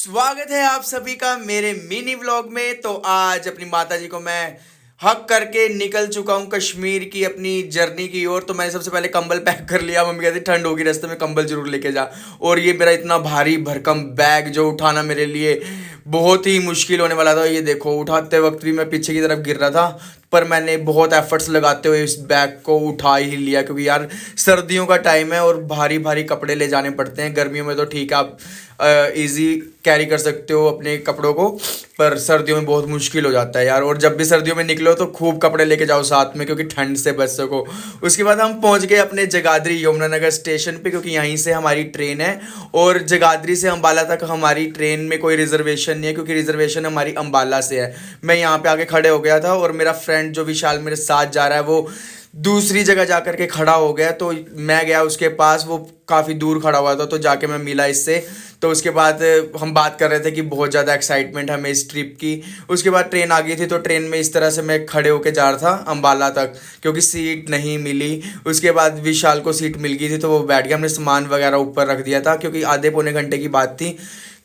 स्वागत है आप सभी का मेरे मिनी व्लॉग में। तो आज अपनी माता जी को मैं हक करके निकल चुका हूँ कश्मीर की अपनी जर्नी की ओर। तो मैंने सबसे पहले कंबल पैक कर लिया। मम्मी कहती ठंड होगी रास्ते में, कंबल जरूर लेके जा। और ये मेरा इतना भारी भरकम बैग जो उठाना मेरे लिए बहुत ही मुश्किल होने वाला था। ये देखो, उठाते वक्त भी मैं पीछे की तरफ गिर रहा था, पर मैंने बहुत एफर्ट्स लगाते हुए इस बैग को उठा ही लिया, क्योंकि यार सर्दियों का टाइम है और भारी भारी कपड़े ले जाने पड़ते हैं। गर्मियों में तो ठीक है, आप इजी कैरी कर सकते हो अपने कपड़ों को, पर सर्दियों में बहुत मुश्किल हो जाता है यार। और जब भी सर्दियों में निकलो तो खूब कपड़े लेके जाओ साथ में, क्योंकि ठंड से बच सको। उसके बाद हम पहुंच गए अपने जगाधरी यमुनानगर स्टेशन पे, क्योंकि यहीं से हमारी ट्रेन है। और जगाधरी से अंबाला तक हमारी ट्रेन में कोई रिजर्वेशन नहीं है, क्योंकि रिजर्वेशन हमारी अंबाला से है। मैं यहाँ पे आके खड़े हो गया था और मेरा फ्रेंड जो विशाल मेरे साथ जा रहा है वो दूसरी जगह जा कर के खड़ा हो गया। तो मैं गया उसके पास, वो काफ़ी दूर खड़ा हुआ था, तो जाके मैं मिला इससे। तो उसके बाद हम बात कर रहे थे कि बहुत ज़्यादा एक्साइटमेंट हमें इस ट्रिप की। उसके बाद ट्रेन आ गई थी, तो ट्रेन में इस तरह से मैं खड़े होके जा रहा था अंबाला तक, क्योंकि सीट नहीं मिली। उसके बाद विशाल को सीट मिल गई थी, तो वो बैठ गया। हमने सामान वगैरह ऊपर रख दिया था, क्योंकि आधे पौने घंटे की बात थी।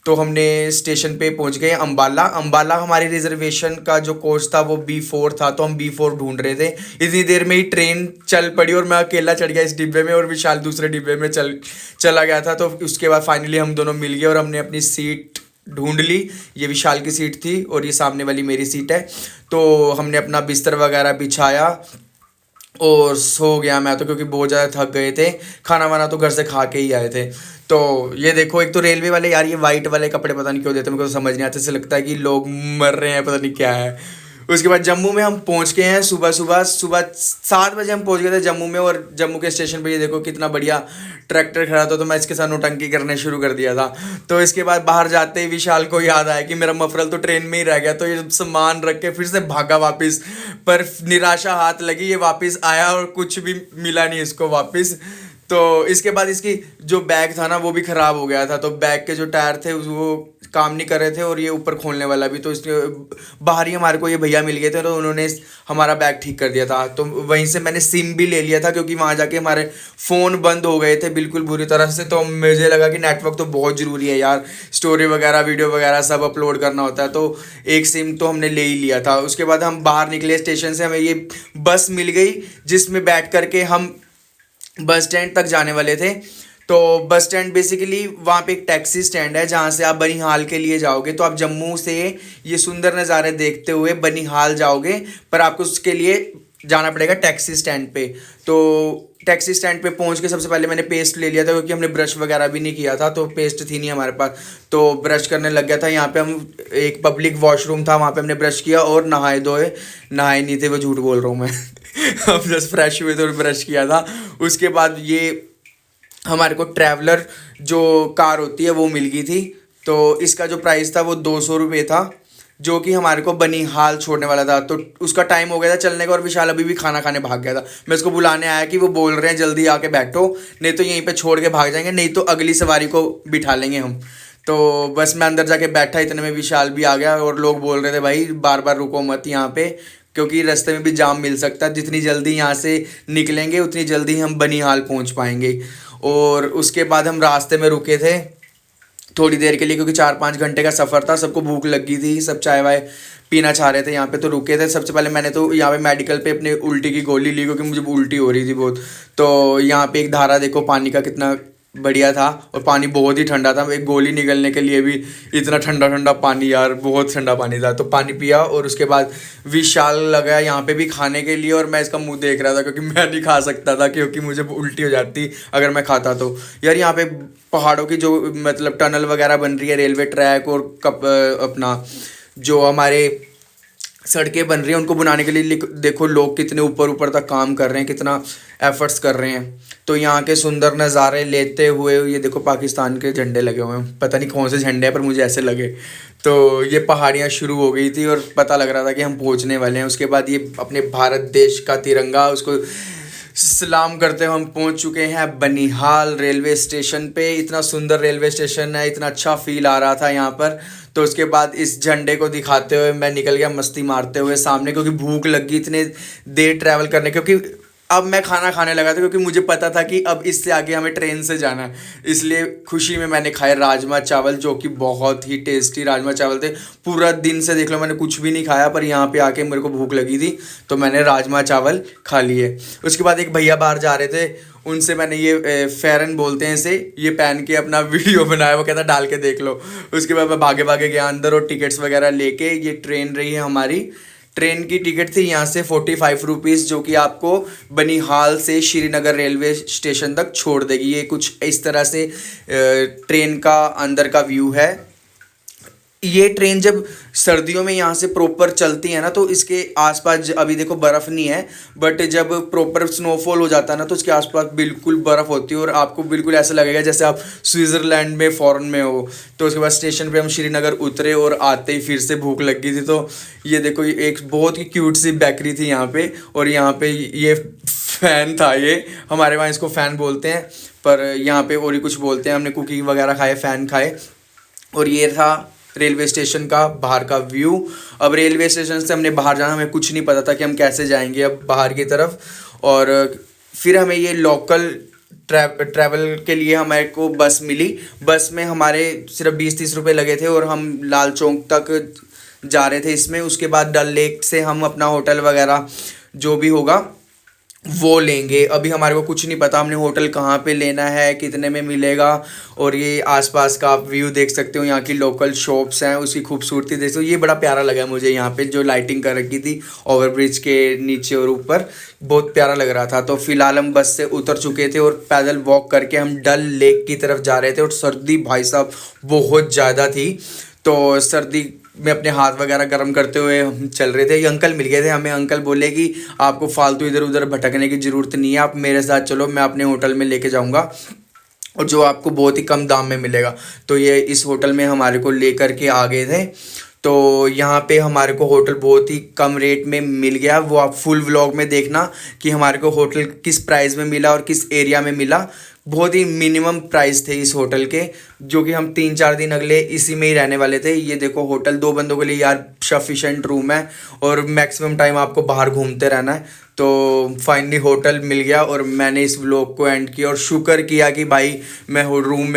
तो हमने स्टेशन पे पहुंच गए अंबाला। अंबाला हमारी रिजर्वेशन का जो कोच था वो B4 था, तो हम B4 ढूंढ रहे थे। इतनी देर में ही ट्रेन चल पड़ी और मैं अकेला चढ़ गया इस डिब्बे में, और विशाल दूसरे डिब्बे में चला गया था। तो उसके बाद फाइनली हम दोनों मिल गए और हमने अपनी सीट ढूंढ ली। ये विशाल की सीट थी और ये सामने वाली मेरी सीट है। तो हमने अपना बिस्तर वगैरह बिछाया और सो गया मैं तो, क्योंकि बहुत ज़्यादा थक गए थे। खाना वाना तो घर से खा के ही आए थे। तो ये देखो, एक तो रेलवे वाले यार ये वाइट वाले कपड़े पता नहीं क्यों देते, मेरे को तो समझ नहीं आता। ऐसे लगता है कि लोग मर रहे हैं, पता नहीं क्या है। उसके बाद जम्मू में हम पहुंच गए हैं। सुबह सुबह सुबह 7 बजे हम पहुंच गए थे जम्मू में। और जम्मू के स्टेशन पे ये देखो कितना बढ़िया ट्रैक्टर खड़ा था, तो मैं इसके साथ नौटंकी करने शुरू कर दिया था। तो इसके बाद बाहर जाते ही विशाल को याद आया कि मेरा मफरल तो ट्रेन में ही रह गया। तो ये सामान रख के फिर से भागा वापस, पर निराशा हाथ लगी, ये वापस आया और कुछ भी मिला नहीं इसको वापस। तो इसके बाद इसकी जो बैग था ना वो भी ख़राब हो गया था। तो बैग के जो टायर थे वो काम नहीं कर रहे थे, और ये ऊपर खोलने वाला भी। तो इसके बाहर ही हमारे को ये भैया मिल गए थे, तो उन्होंने हमारा बैग ठीक कर दिया था। तो वहीं से मैंने सिम भी ले लिया था, क्योंकि वहाँ जाके हमारे फ़ोन बंद हो गए थे बिल्कुल बुरी तरह से। तो मुझे लगा कि नेटवर्क तो बहुत ज़रूरी है यार, स्टोरी वगैरह वीडियो वगैरह सब अपलोड करना होता है। तो एक सिम तो हमने ले ही लिया था। उसके बाद हम बाहर निकले स्टेशन से, हमें ये बस मिल गई जिसमें बैठ करके हम बस स्टैंड तक जाने वाले थे। तो बस स्टैंड बेसिकली वहाँ पे एक टैक्सी स्टैंड है, जहाँ से आप बनिहाल के लिए जाओगे। तो आप जम्मू से ये सुंदर नज़ारे देखते हुए बनिहाल जाओगे, पर आपको उसके लिए जाना पड़ेगा टैक्सी स्टैंड पे। तो टैक्सी स्टैंड पे पहुँच के सबसे पहले मैंने पेस्ट ले लिया था, क्योंकि हमने ब्रश वगैरह भी नहीं किया था, तो पेस्ट थी नहीं हमारे पास। तो ब्रश करने लग गया था। यहाँ पे हम एक पब्लिक वॉशरूम था, वहाँ पे हमने ब्रश किया और नहाए धोए। नहाए नहीं थे, वो झूठ बोल रहा हूँ मैं हम जस्ट फ्रेश हुए थे और ब्रश किया था। उसके बाद ये हमारे को ट्रैवलर जो कार होती है वो मिल गई थी। तो इसका जो प्राइस था वो 200 रुपये था, जो कि हमारे को बनिहाल छोड़ने वाला था। तो उसका टाइम हो गया था चलने का, और विशाल अभी भी खाना खाने भाग गया था। मैं इसको बुलाने आया कि वो बोल रहे हैं जल्दी आके बैठो, नहीं तो यहीं पे छोड़ के भाग जाएंगे, नहीं तो अगली सवारी को बिठा लेंगे हम। तो बस मैं अंदर जाके बैठा, इतने में विशाल भी आ गया। और लोग बोल रहे थे भाई बार बार रुको मत यहाँ पे, क्योंकि रास्ते में भी जाम मिल सकता है। जितनी जल्दी यहाँ से निकलेंगे उतनी जल्दी हम बनिहाल पहुँच पाएंगे। और उसके बाद हम रास्ते में रुके थे थोड़ी देर के लिए, क्योंकि 4-5 घंटे का सफ़र था। सबको भूख लगी थी, सब चाय वाय पीना चाह रहे थे यहाँ पे, तो रुके थे। सबसे पहले मैंने तो यहाँ पे मेडिकल पे अपने उल्टी की गोली ली, क्योंकि मुझे उल्टी हो रही थी बहुत। तो यहाँ पे एक धारा देखो पानी का कितना बढ़िया था, और पानी बहुत ही ठंडा था। एक गोली निकलने के लिए भी इतना ठंडा ठंडा पानी, यार बहुत ठंडा पानी था। तो पानी पिया, और उसके बाद विशाल लगा यहाँ पे भी खाने के लिए, और मैं इसका मुंह देख रहा था, क्योंकि मैं नहीं खा सकता था, क्योंकि मुझे उल्टी हो जाती अगर मैं खाता तो। यार यहाँ पे पहाड़ों की जो मतलब टनल वगैरह बन रही है, रेलवे ट्रैक और अपना जो हमारे सड़कें बन रही हैं, उनको बनाने के लिए देखो लोग कितने ऊपर ऊपर तक काम कर रहे हैं, कितना एफर्ट्स कर रहे हैं। तो यहाँ के सुंदर नज़ारे लेते हुए ये देखो पाकिस्तान के झंडे लगे हुए हैं, पता नहीं कौन से झंडे हैं, पर मुझे ऐसे लगे। तो ये पहाड़ियाँ शुरू हो गई थी और पता लग रहा था कि हम पहुँचने वाले हैं। उसके बाद ये अपने भारत देश का तिरंगा उसको सलाम करते हुए हम पहुँच चुके हैं बनिहाल रेलवे स्टेशन पे। इतना सुंदर रेलवे स्टेशन है, इतना अच्छा फील आ रहा था यहाँ पर। तो उसके बाद इस झंडे को दिखाते हुए मैं निकल गया मस्ती मारते हुए सामने, क्योंकि भूख लगी इतने देर ट्रैवल करने, क्योंकि अब मैं खाना खाने लगा था क्योंकि मुझे पता था कि अब इससे आगे हमें ट्रेन से जाना है, इसलिए खुशी में मैंने खाए राजमा चावल, जो कि बहुत ही टेस्टी राजमा चावल थे। पूरा दिन से देख लो मैंने कुछ भी नहीं खाया, पर यहाँ पे आके मेरे को भूख लगी थी तो मैंने राजमा चावल खा लिए। उसके बाद एक भैया बाहर जा रहे थे, उनसे मैंने ये फेरन बोलते हैं इसे, ये पहन के अपना वीडियो बनाया, वो कहता डाल के देख लो। उसके बाद मैं भागे भागे गया अंदर और टिकट्स वगैरह लेके, ये ट्रेन रही है हमारी। ट्रेन की टिकट थी यहाँ से 45 रुपीज़, जो कि आपको बनिहाल से श्रीनगर रेलवे स्टेशन तक छोड़ देगी। ये कुछ इस तरह से ट्रेन का अंदर का व्यू है। ये ट्रेन जब सर्दियों में यहाँ से प्रॉपर चलती है ना, तो इसके आसपास अभी देखो बर्फ़ नहीं है, बट जब प्रॉपर स्नोफॉल हो जाता है ना, तो इसके आसपास बिल्कुल बर्फ़ होती है और आपको बिल्कुल ऐसा लगेगा जैसे आप स्विट्ज़रलैंड में फ़ॉरेन में हो। तो उसके बाद स्टेशन पे हम श्रीनगर उतरे और आते ही फिर से भूख लग गई थी। तो ये देखो, ये एक बहुत ही क्यूट सी बेकरी थी यहाँ पे, और यहाँ पे ये फ़ैन था, ये हमारे वहाँ इसको फ़ैन बोलते हैं, पर यहाँ पे और ही कुछ बोलते हैं। हमने कुकिंग वगैरह खाए, फ़ैन खाए, और ये था रेलवे स्टेशन का बाहर का व्यू। अब रेलवे स्टेशन से हमने बाहर जाना, हमें कुछ नहीं पता था कि हम कैसे जाएंगे अब बाहर की तरफ। और फिर हमें ये लोकल ट्रैवल के लिए हमारे को बस मिली। बस में हमारे सिर्फ 20-30 रुपए लगे थे और हम लाल चौक तक जा रहे थे इसमें। उसके बाद डल लेक से हम अपना होटल वगैरह जो भी होगा वो लेंगे। अभी हमारे को कुछ नहीं पता हमने होटल कहाँ पे लेना है, कितने में मिलेगा। और ये आसपास का आप व्यू देख सकते हो, यहाँ की लोकल शॉप्स हैं, उसकी खूबसूरती देख सकते हो। ये बड़ा प्यारा लगा मुझे, यहाँ पे जो लाइटिंग कर रखी थी ओवरब्रिज के नीचे और ऊपर, बहुत प्यारा लग रहा था। तो फिलहाल हम बस से उतर चुके थे और पैदल वॉक करके हम डल लेक की तरफ जा रहे थे। और सर्दी भाई साहब बहुत ज़्यादा थी, तो सर्दी में अपने हाथ वगैरह गर्म करते हुए हम चल रहे थे। ये अंकल मिल गए थे हमें। अंकल बोले कि आपको फालतू इधर उधर भटकने की ज़रूरत नहीं है, आप मेरे साथ चलो, मैं अपने होटल में लेके जाऊंगा और जो आपको बहुत ही कम दाम में मिलेगा। तो ये इस होटल में हमारे को लेकर के आ गए थे। तो यहाँ पे हमारे को होटल बहुत ही कम रेट में मिल गया। वो आप फुल व्लॉग में देखना कि हमारे को होटल किस प्राइस में मिला और किस एरिया में मिला। बहुत ही मिनिमम प्राइस थे इस होटल के, जो कि हम 3-4 दिन अगले इसी में ही रहने वाले थे। ये देखो होटल 2 बंदों के लिए यार सफिशेंट रूम है, और मैक्सिमम टाइम आपको बाहर घूमते रहना है। तो फाइनली होटल मिल गया और मैंने इस व्लॉग को एंड किया और शुक्र किया कि भाई मैं रूम में